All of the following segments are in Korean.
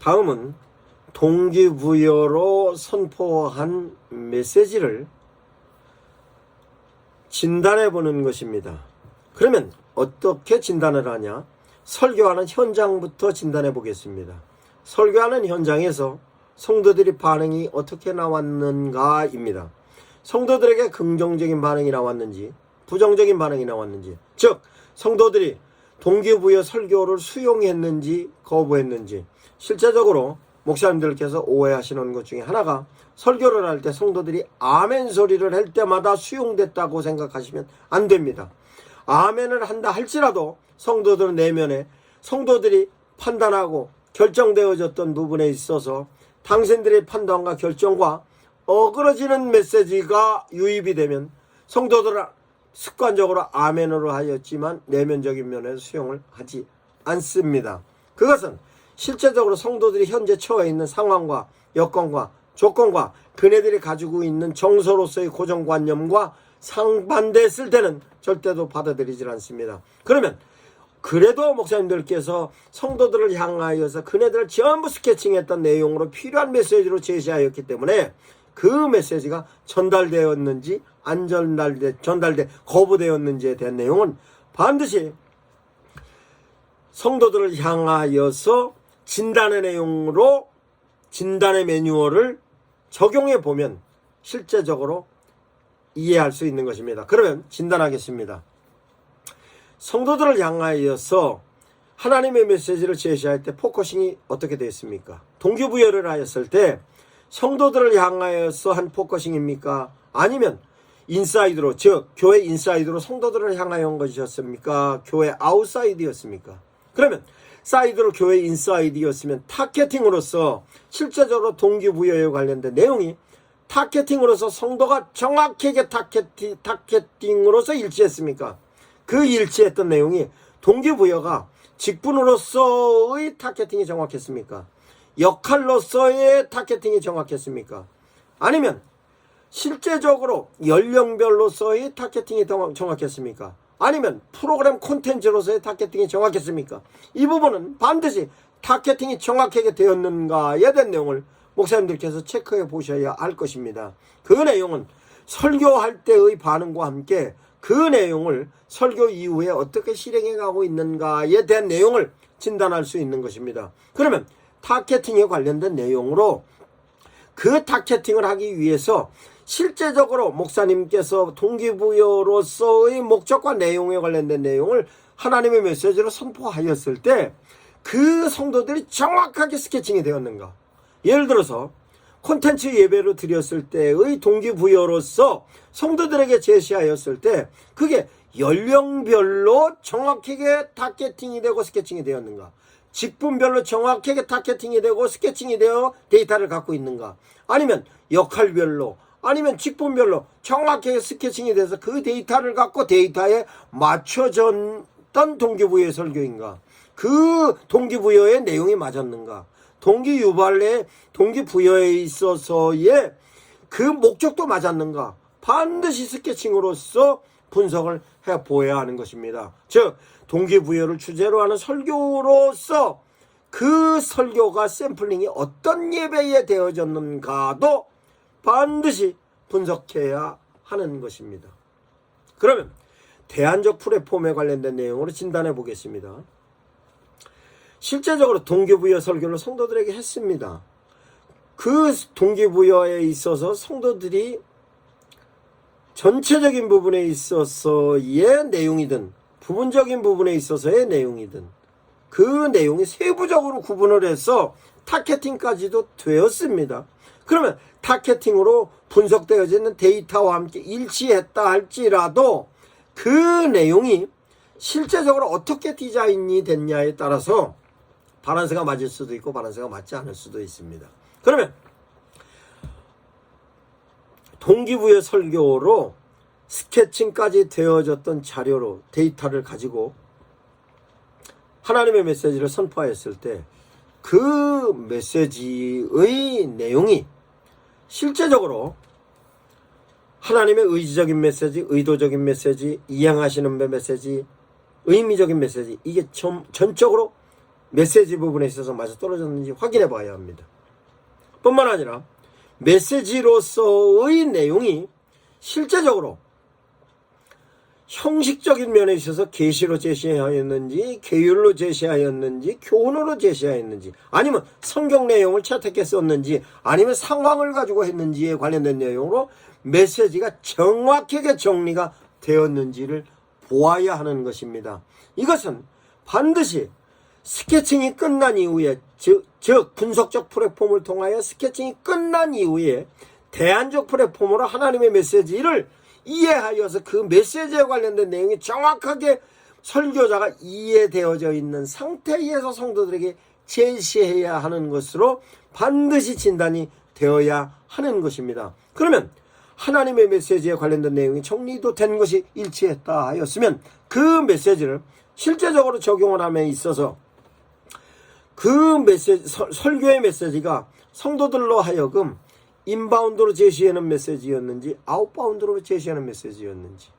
다음은 동기부여로 선포한 메시지를 진단해 보는 것입니다. 그러면 어떻게 진단을 하냐? 설교하는 현장부터 진단해 보겠습니다. 설교하는 현장에서 성도들의 반응이 어떻게 나왔는가입니다. 성도들에게 긍정적인 반응이 나왔는지 부정적인 반응이 나왔는지, 즉 성도들이 동기부여 설교를 수용했는지 거부했는지. 실제적으로 목사님들께서 오해하시는 것 중에 하나가, 설교를 할 때 성도들이 아멘 소리를 할 때마다 수용됐다고 생각하시면 안 됩니다. 아멘을 한다 할지라도 성도들 내면에 성도들이 판단하고 결정되어졌던 부분에 있어서 당신들의 판단과 결정과 어그러지는 메시지가 유입이 되면 성도들은 습관적으로 아멘으로 하였지만 내면적인 면에서 수용을 하지 않습니다. 그것은 실제적으로 성도들이 현재 처해 있는 상황과 여건과 조건과 그네들이 가지고 있는 정서로서의 고정관념과 상반됐을 때는 절대로 받아들이지 않습니다. 그러면 그래도 목사님들께서 성도들을 향하여서 그네들을 전부 스케칭했던 내용으로 필요한 메시지로 제시하였기 때문에 그 메시지가 전달되었는지 안 전달돼 거부되었는지에 대한 내용은 반드시 성도들을 향하여서 진단의 내용으로 진단의 매뉴얼을 적용해 보면 실제적으로 이해할 수 있는 것입니다. 그러면 진단하겠습니다. 성도들을 향하여서 하나님의 메시지를 제시할 때 포커싱이 어떻게 되어 있습니까? 동기부여를 하였을 때 성도들을 향하여서 한 포커싱입니까? 아니면 인사이드로, 즉 교회 인사이드로 성도들을 향하여 한 것이었습니까? 교회 아웃사이드였습니까? 그러면 사이드로 교회 인사이드였으면 타겟팅으로서 실제적으로 동기부여에 관련된 내용이 타겟팅으로서 성도가 정확하게 타겟팅으로서 일치했습니까? 그 일치했던 내용이 동기부여가 직분으로서의 타겟팅이 정확했습니까? 역할로서의 타겟팅이 정확했습니까? 아니면 실제적으로 연령별로서의 타겟팅이 정확했습니까? 아니면 프로그램 콘텐츠로서의 타겟팅이 정확했습니까? 이 부분은 반드시 타겟팅이 정확하게 되었는가에 대한 내용을 목사님들께서 체크해 보셔야 할 것입니다. 그 내용은 설교할 때의 반응과 함께 그 내용을 설교 이후에 어떻게 실행해 가고 있는가에 대한 내용을 진단할 수 있는 것입니다. 그러면 타겟팅에 관련된 내용으로 그 타겟팅을 하기 위해서 실제적으로 목사님께서 동기부여로서의 목적과 내용에 관련된 내용을 하나님의 메시지로 선포하였을 때 그 성도들이 정확하게 스케칭이 되었는가? 예를 들어서 콘텐츠 예배로 드렸을 때의 동기부여로서 성도들에게 제시하였을 때 그게 연령별로 정확하게 타겟팅이 되고 스케칭이 되었는가? 직분별로 정확하게 타겟팅이 되고 스케칭이 되어 데이터를 갖고 있는가? 아니면 역할별로, 아니면 직분별로 정확하게 스케칭이 돼서 그 데이터를 갖고 데이터에 맞춰졌던 동기부여의 설교인가? 그 동기부여의 내용이 맞았는가? 동기유발의 동기부여에 있어서의 그 목적도 맞았는가? 반드시 스케칭으로서 분석을 해보아야 하는 것입니다. 즉 동기부여를 주제로 하는 설교로서 그 설교가 샘플링이 어떤 예배에 되어졌는가도 반드시 분석해야 하는 것입니다. 그러면 대안적 플랫폼에 관련된 내용으로 진단해 보겠습니다. 실제적으로 동기부여 설교를 성도들에게 했습니다. 그 동기부여에 있어서 성도들이 전체적인 부분에 있어서의 내용이든 부분적인 부분에 있어서의 내용이든 그 내용이 세부적으로 구분을 해서 타겟팅까지도 되었습니다. 그러면 타겟팅으로 분석되어지는 데이터와 함께 일치했다 할지라도 그 내용이 실제적으로 어떻게 디자인이 됐냐에 따라서 바란스가 맞을 수도 있고 바란스가 맞지 않을 수도 있습니다. 그러면 동기부여 설교로 스케칭까지 되어졌던 자료로 데이터를 가지고 하나님의 메시지를 선포하였을 때 그 메시지의 내용이 실제적으로 하나님의 의지적인 메시지, 의도적인 메시지, 이행하시는 메시지, 의미적인 메시지, 이게 전적으로 메시지 부분에 있어서 맞아떨어졌는지 확인해 봐야 합니다. 뿐만 아니라 메시지로서의 내용이 실제적으로 형식적인 면에 있어서 계시로 제시하였는지, 계율로 제시하였는지, 교훈으로 제시하였는지, 아니면 성경 내용을 채택해 썼는지, 아니면 상황을 가지고 했는지에 관련된 내용으로 메시지가 정확하게 정리가 되었는지를 보아야 하는 것입니다. 이것은 반드시 스케칭이 끝난 이후에, 즉 분석적 플랫폼을 통하여 스케칭이 끝난 이후에 대안적 플랫폼으로 하나님의 메시지를 이해하여서 그 메시지에 관련된 내용이 정확하게 설교자가 이해되어져 있는 상태에서 성도들에게 제시해야 하는 것으로 반드시 진단이 되어야 하는 것입니다. 그러면 하나님의 메시지에 관련된 내용이 정리도 된 것이 일치했다 하였으면 그 메시지를 실제적으로 적용을 함에 있어서 그 메시지, 설교의 메시지가 성도들로 하여금 인바운드로 제시하는 메시지였는지 아웃바운드로 제시하는 메시지였는지,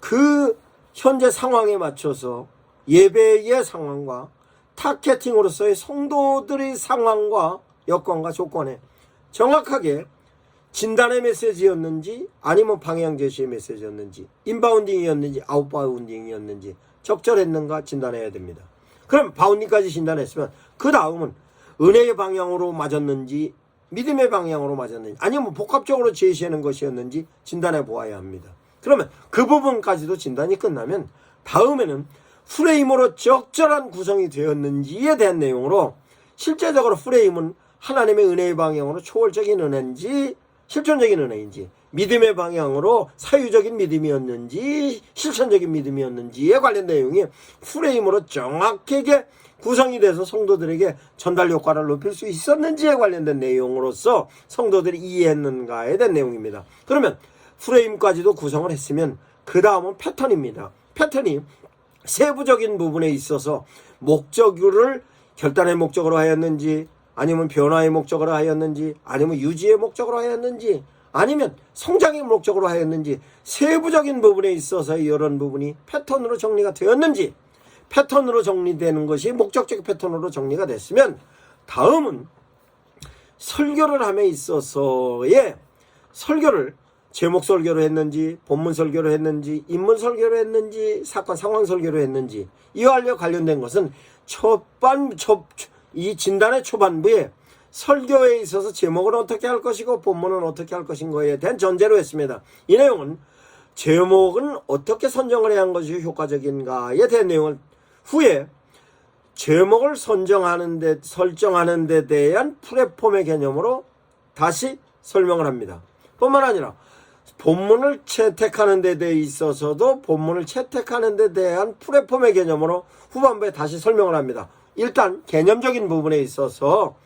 그 현재 상황에 맞춰서 예배의 상황과 타겟팅으로서의 성도들의 상황과 여건과 조건에 정확하게 진단의 메시지였는지 아니면 방향 제시의 메시지였는지, 인바운딩이었는지 아웃바운딩이었는지 적절했는가 진단해야 됩니다. 그럼 바운딩까지 진단했으면 그 다음은 은혜의 방향으로 맞았는지 믿음의 방향으로 맞았는지 아니면 복합적으로 제시하는 것이었는지 진단해 보아야 합니다. 그러면 그 부분까지도 진단이 끝나면 다음에는 프레임으로 적절한 구성이 되었는지에 대한 내용으로 실제적으로 프레임은 하나님의 은혜의 방향으로 초월적인 은혜인지 실존적인 은혜인지, 믿음의 방향으로 사유적인 믿음이었는지 실천적인 믿음이었는지에 관련 내용이 프레임으로 정확하게 구성이 돼서 성도들에게 전달 효과를 높일 수 있었는지에 관련된 내용으로서 성도들이 이해했는가에 대한 내용입니다. 그러면 프레임까지도 구성을 했으면 그 다음은 패턴입니다. 패턴이 세부적인 부분에 있어서 목적을 결단의 목적으로 하였는지 아니면 변화의 목적으로 하였는지 아니면 유지의 목적으로 하였는지 아니면 성장의 목적으로 하였는지 세부적인 부분에 있어서 이런 부분이 패턴으로 정리가 되었는지, 패턴으로 정리되는 것이 목적적 패턴으로 정리가 됐으면 다음은 설교를 함에 있어서의 설교를 제목 설교로 했는지 본문 설교로 했는지 인문 설교로 했는지 사건 상황 설교로 했는지 이와 관련된 것은 이 진단의 초반부에 설교에 있어서 제목은 어떻게 할 것이고 본문은 어떻게 할 것인가에 대한 전제로 했습니다. 이 내용은 제목은 어떻게 선정을 해야 하는 것이 효과적인가에 대한 내용을 후에 제목을 설정하는 데 대한 플랫폼의 개념으로 다시 설명을 합니다. 뿐만 아니라 본문을 채택하는 데 대해 있어서도 본문을 채택하는 데 대한 플랫폼의 개념으로 후반부에 다시 설명을 합니다. 일단 개념적인 부분에 있어서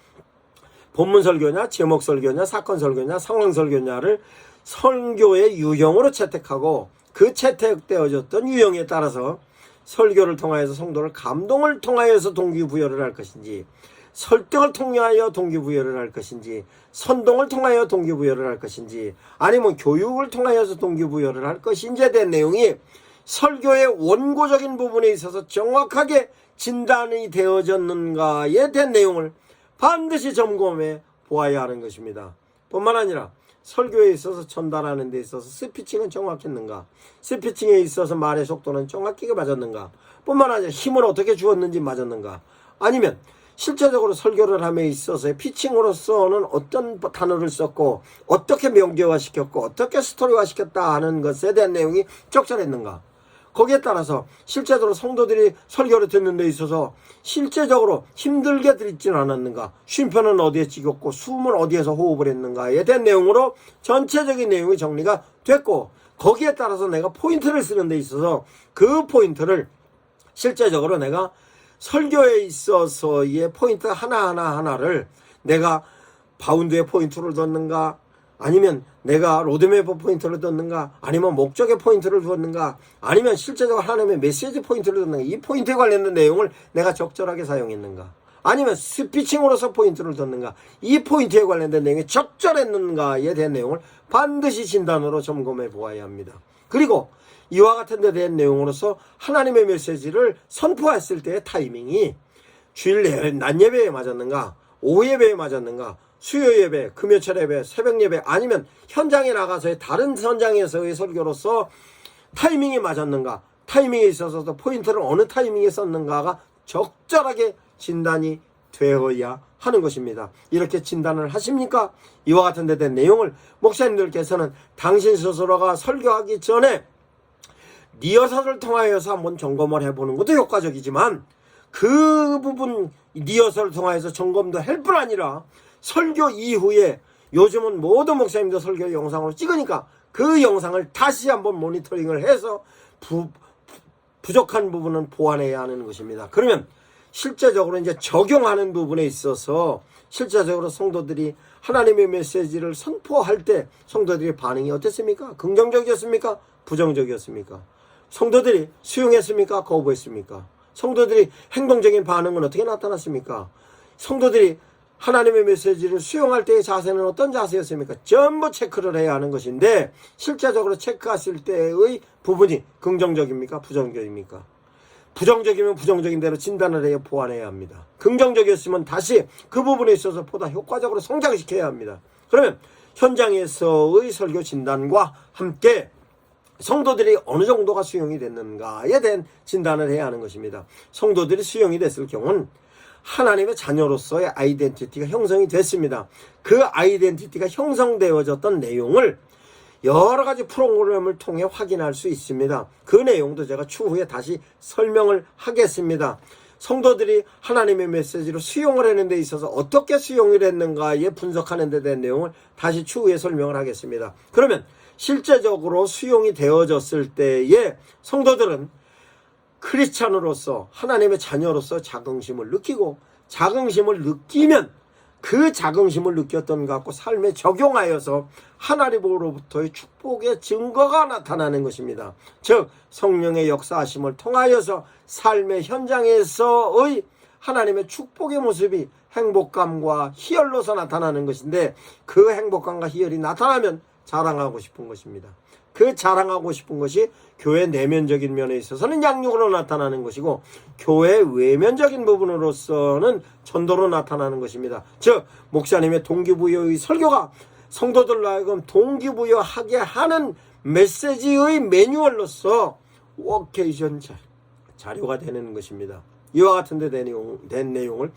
본문 설교냐 제목 설교냐 사건 설교냐 상황 설교냐를 설교의 유형으로 채택하고 그 채택되어졌던 유형에 따라서 설교를 통하여서 성도를 감동을 통하여서 동기부여를 할 것인지, 설득을 통하여 동기부여를 할 것인지, 선동을 통하여 동기부여를 할 것인지, 아니면 교육을 통하여서 동기부여를 할 것인지에 대한 내용이 설교의 원고적인 부분에 있어서 정확하게 진단이 되어졌는가에 대한 내용을 반드시 점검해 보아야 하는 것입니다. 뿐만 아니라 설교에 있어서 전달하는 데 있어서 스피칭은 정확했는가, 스피칭에 있어서 말의 속도는 정확하게 맞았는가, 뿐만 아니라 힘을 어떻게 주었는지 맞았는가, 아니면 실제적으로 설교를 함에 있어서 피칭으로서는 어떤 단어를 썼고 어떻게 명제화시켰고 어떻게 스토리화시켰다 하는 것에 대한 내용이 적절했는가, 거기에 따라서 실제적으로 성도들이 설교를 듣는 데 있어서 실제적으로 힘들게 듣지는 않았는가, 쉼표는 어디에 찍었고 숨을 어디에서 호흡을 했는가에 대한 내용으로 전체적인 내용이 정리가 됐고, 거기에 따라서 내가 포인트를 쓰는 데 있어서 그 포인트를 실제적으로 내가 설교에 있어서의 포인트 하나를 내가 바운드에 포인트를 뒀는가, 아니면 내가 로드맵 포인트를 뒀는가, 아니면 목적의 포인트를 두었는가, 아니면 실제적으로 하나님의 메시지 포인트를 뒀는가, 이 포인트에 관련된 내용을 내가 적절하게 사용했는가, 아니면 스피칭으로서 포인트를 뒀는가, 이 포인트에 관련된 내용이 적절했는가에 대한 내용을 반드시 진단으로 점검해 보아야 합니다. 그리고 이와 같은 데 대한 내용으로서 하나님의 메시지를 선포했을 때의 타이밍이 주일 낮 예배에 맞았는가, 오후 예배에 맞았는가, 수요 예배, 금요철 예배, 새벽 예배, 아니면 현장에 나가서의 다른 현장에서의 설교로서 타이밍이 맞았는가, 타이밍에 있어서도 포인트를 어느 타이밍에 썼는가가 적절하게 진단이 되어야 하는 것입니다. 이렇게 진단을 하십니까? 이와 같은 데 된 내용을 목사님들께서는 당신 스스로가 설교하기 전에 리허설을 통하여서 한번 점검을 해보는 것도 효과적이지만, 그 부분 리허설을 통하여서 점검도 할 뿐 아니라 설교 이후에 요즘은 모든 목사님도 설교 영상으로 찍으니까 그 영상을 다시 한번 모니터링을 해서 부족한 부분은 보완해야 하는 것입니다. 그러면 실제적으로 이제 적용하는 부분에 있어서 실제적으로 성도들이 하나님의 메시지를 선포할 때 성도들의 반응이 어땠습니까? 긍정적이었습니까? 부정적이었습니까? 성도들이 수용했습니까? 거부했습니까? 성도들이 행동적인 반응은 어떻게 나타났습니까? 성도들이 하나님의 메시지를 수용할 때의 자세는 어떤 자세였습니까? 전부 체크를 해야 하는 것인데, 실제적으로 체크하실 때의 부분이 긍정적입니까? 부정적입니까? 부정적이면 부정적인 대로 진단을 해야 보완해야 합니다. 긍정적이었으면 다시 그 부분에 있어서 보다 효과적으로 성장시켜야 합니다. 그러면 현장에서의 설교 진단과 함께 성도들이 어느 정도가 수용이 됐는가에 대한 진단을 해야 하는 것입니다. 성도들이 수용이 됐을 경우는 하나님의 자녀로서의 아이덴티티가 형성이 됐습니다. 그 아이덴티티가 형성되어졌던 내용을 여러 가지 프로그램을 통해 확인할 수 있습니다. 그 내용도 제가 추후에 다시 설명을 하겠습니다. 성도들이 하나님의 메시지를 수용을 하는 데 있어서 어떻게 수용을 했는가에 분석하는 데 대한 내용을 다시 추후에 설명을 하겠습니다. 그러면 실제적으로 수용이 되어졌을 때에 성도들은 크리스찬으로서 하나님의 자녀로서 자긍심을 느끼고, 자긍심을 느끼면 그 자긍심을 느꼈던 것 갖고 삶에 적용하여서 하나님으로부터의 축복의 증거가 나타나는 것입니다. 즉 성령의 역사하심을 통하여서 삶의 현장에서의 하나님의 축복의 모습이 행복감과 희열로서 나타나는 것인데, 그 행복감과 희열이 나타나면 자랑하고 싶은 것입니다. 그 자랑하고 싶은 것이 교회 내면적인 면에 있어서는 양육으로 나타나는 것이고, 교회 외면적인 부분으로서는 전도로 나타나는 것입니다. 즉 목사님의 동기부여의 설교가 성도들로 하여금 동기부여하게 하는 메시지의 매뉴얼로서 워케이션 자료가 되는 것입니다. 이와 같은 데 된 내용을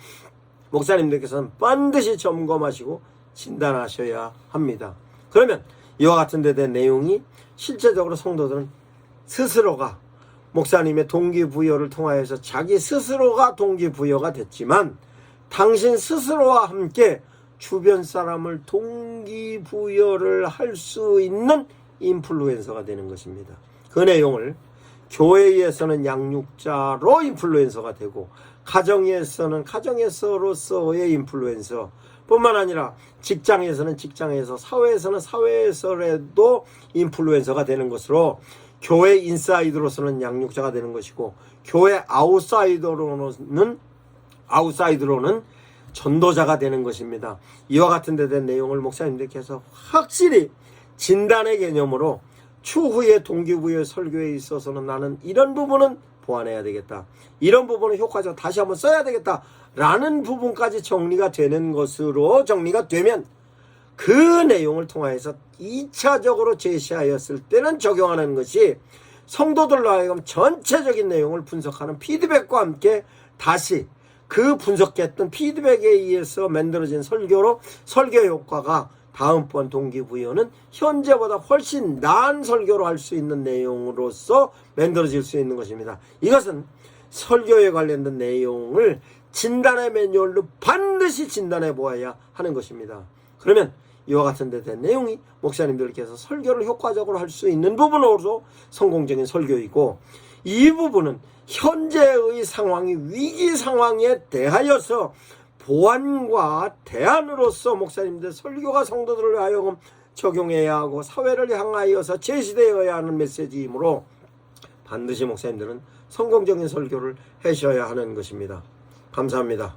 목사님들께서는 반드시 점검하시고 진단하셔야 합니다. 그러면 이와 같은 데 된 내용이 실제적으로 성도들은 스스로가 목사님의 동기부여를 통하여서 자기 스스로가 동기부여가 됐지만, 당신 스스로와 함께 주변 사람을 동기부여를 할 수 있는 인플루엔서가 되는 것입니다. 그 내용을 교회에서는 양육자로 인플루엔서가 되고, 가정에서는 가정에서로서의 인플루엔서 뿐만 아니라 직장에서는 직장에서, 사회에서는 사회에서라도 인플루엔서가 되는 것으로, 교회 인사이드로서는 양육자가 되는 것이고, 교회 아웃사이드로는 전도자가 되는 것입니다. 이와 같은 데 된 내용을 목사님들께서 확실히 진단의 개념으로 추후에 동기부여 설교에 있어서는 나는 이런 부분은 보완해야 되겠다, 이런 부분은 효과적 다시 한번 써야 되겠다 라는 부분까지 정리가 되는 것으로 정리가 되면, 그 내용을 통해서 2차적으로 제시하였을 때는 적용하는 것이 성도들로 하여금 전체적인 내용을 분석하는 피드백과 함께 다시 그 분석했던 피드백에 의해서 만들어진 설교로, 설교 효과가 다음번 동기부여는 현재보다 훨씬 나은 설교로 할 수 있는 내용으로서 만들어질 수 있는 것입니다. 이것은 설교에 관련된 내용을 진단의 매뉴얼로 반드시 진단해 보아야 하는 것입니다. 그러면 이와 같은 데 된 내용이 목사님들께서 설교를 효과적으로 할 수 있는 부분으로 성공적인 설교이고, 이 부분은 현재의 상황이 위기 상황에 대하여서 보완과 대안으로서 목사님들 설교가 성도들을 하여금 적용해야 하고 사회를 향하여서 제시되어야 하는 메시지이므로 반드시 목사님들은 성공적인 설교를 하셔야 하는 것입니다. 감사합니다.